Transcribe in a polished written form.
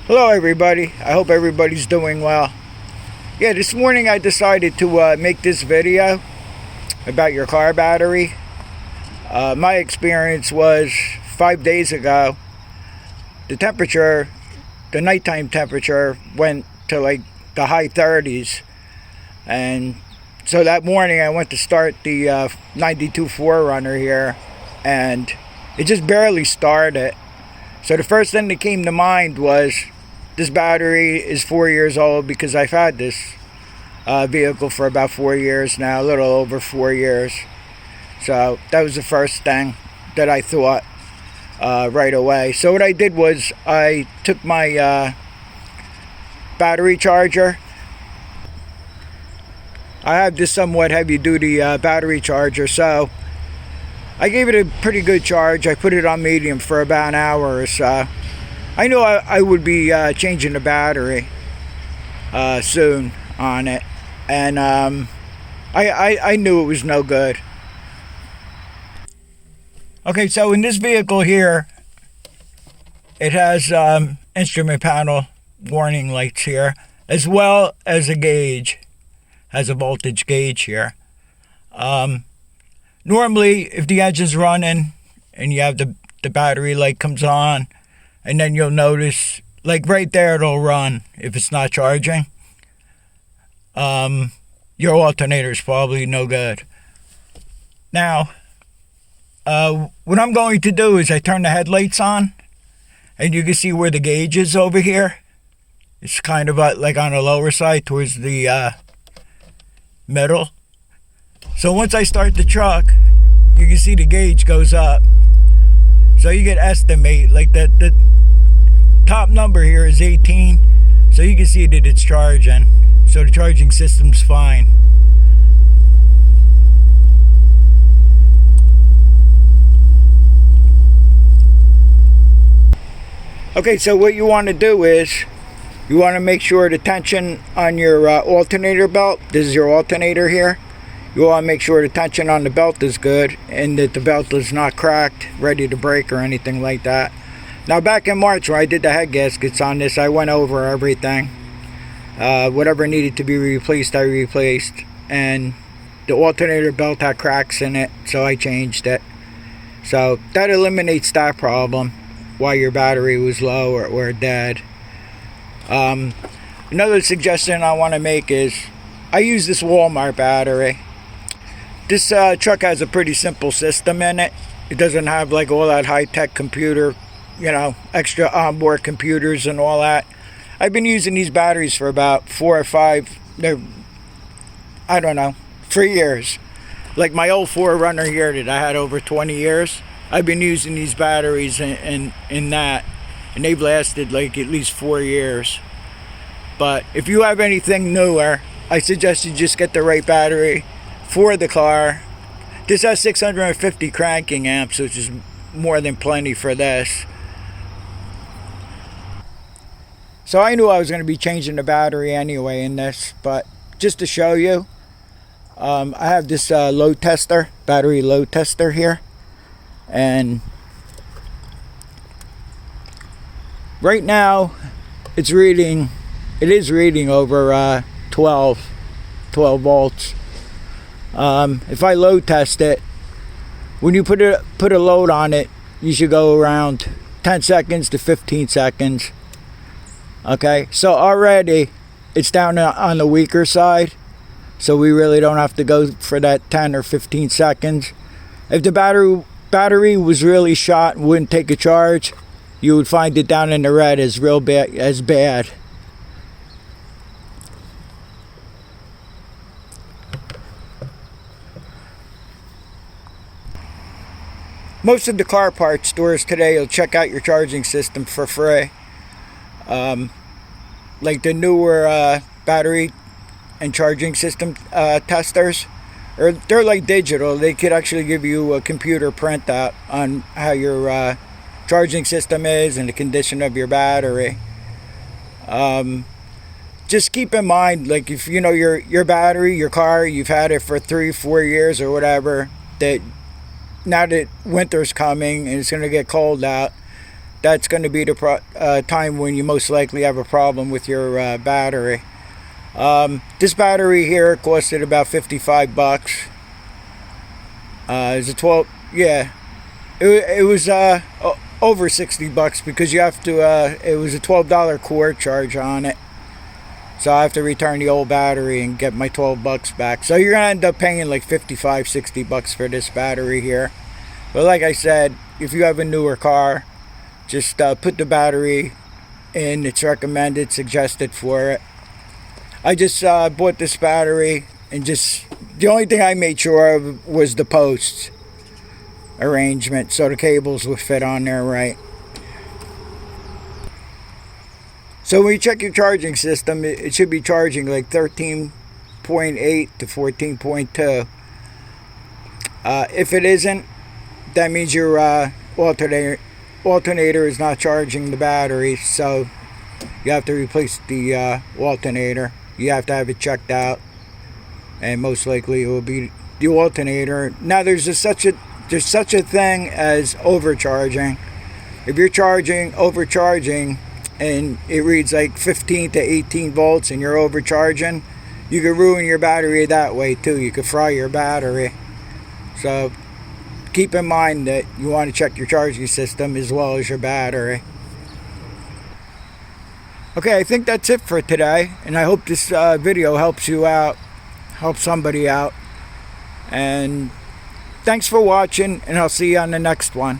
Hello everybody, I hope everybody's doing well. Yeah, this morning I decided to make this video about your car battery. My experience was 5 days ago, the nighttime temperature went to like the high 30s, and so that morning I went to start the 92 4Runner here, and it just barely started. So the first thing that came to mind was this battery is 4 years old, because I've had this vehicle for about 4 years now, a little over 4 years. So that was the first thing that I thought right away. So what I did was I took my battery charger. I have this somewhat heavy duty battery charger, so I gave it a pretty good charge. I put it on medium for about an hour or so. I knew I would be changing the battery soon on it, and I knew it was no good. Okay, so in this vehicle here, it has instrument panel warning lights here, as well as a gauge. Has a voltage gauge here. Normally, if the engine's running and you have the battery light comes on, and then you'll notice, like right there, it'll run if it's not charging. Your alternator is probably no good. Now, what I'm going to do is I turn the headlights on, and you can see where the gauge is over here. It's kind of like on the lower side towards the middle. So once I start the truck, you can see the gauge goes up. So you can estimate, like the top number here is 18. So you can see that it's charging. So the charging system's fine. Okay, so what you want to do is you want to make sure the tension on your alternator belt, this is your alternator here, you want to make sure the tension on the belt is good and that the belt is not cracked, ready to break or anything like that. Now back in March when I did the head gaskets on this, I went over everything. Whatever needed to be replaced, I replaced. And the alternator belt had cracks in it, so I changed it. So that eliminates that problem while your battery was low or dead. Another suggestion I want to make is I use this Walmart battery. This truck has a pretty simple system in it. It doesn't have like all that high-tech computer, extra onboard computers and all that. I've been using these batteries for about 4 or 5, I don't know, 3 years. Like my old 4Runner here that I had over 20 years, I've been using these batteries in that, and they've lasted like at least 4 years. But if you have anything newer, I suggest you just get the right battery for the car. This has 650 cranking amps, which is more than plenty for this. So I knew I was going to be changing the battery anyway in this, but just to show you, I have this load tester, battery load tester here, and right now it is reading over 12 volts. If I load test it, when you put a load on it, you should go around 10 seconds to 15 seconds. Okay, so already it's down on the weaker side, so we really don't have to go for that 10 or 15 seconds. If the battery was really shot and wouldn't take a charge, you would find it down in the red as bad. Most of the car parts stores today will check out your charging system for free. Like the newer battery and charging system testers, or they're like digital. They could actually give you a computer printout on how your charging system is and the condition of your battery. Just keep in mind, like if your battery, your car, you've had it for 3-4 years or whatever, that now that winter's coming and it's going to get cold out, that's going to be the time when you most likely have a problem with your battery. This battery here costed about 55 bucks. It's a 12, yeah, it was over 60 bucks because you have to, it was a $12 core charge on it. So I have to return the old battery and get my 12 bucks back. So you're going to end up paying like 55, 60 bucks for this battery here. But like I said, if you have a newer car, just put the battery in. It's recommended, suggested for it. I just bought this battery and just, the only thing I made sure of was the posts arrangement so the cables would fit on there right. So when you check your charging system, it should be charging like 13.8 to 14.2. If it isn't, that means your alternator is not charging the battery, so you have to replace the alternator. You have to have it checked out, and most likely it will be the alternator. Now there's such a thing as overcharging. If you're overcharging and it reads like 15 to 18 volts and you're overcharging, you could ruin your battery that way too. You could fry your battery. So keep in mind that you want to check your charging system as well as your battery. Okay, I think that's it for today, and I hope this video helps you out, helps somebody out. And thanks for watching, and I'll see you on the next one.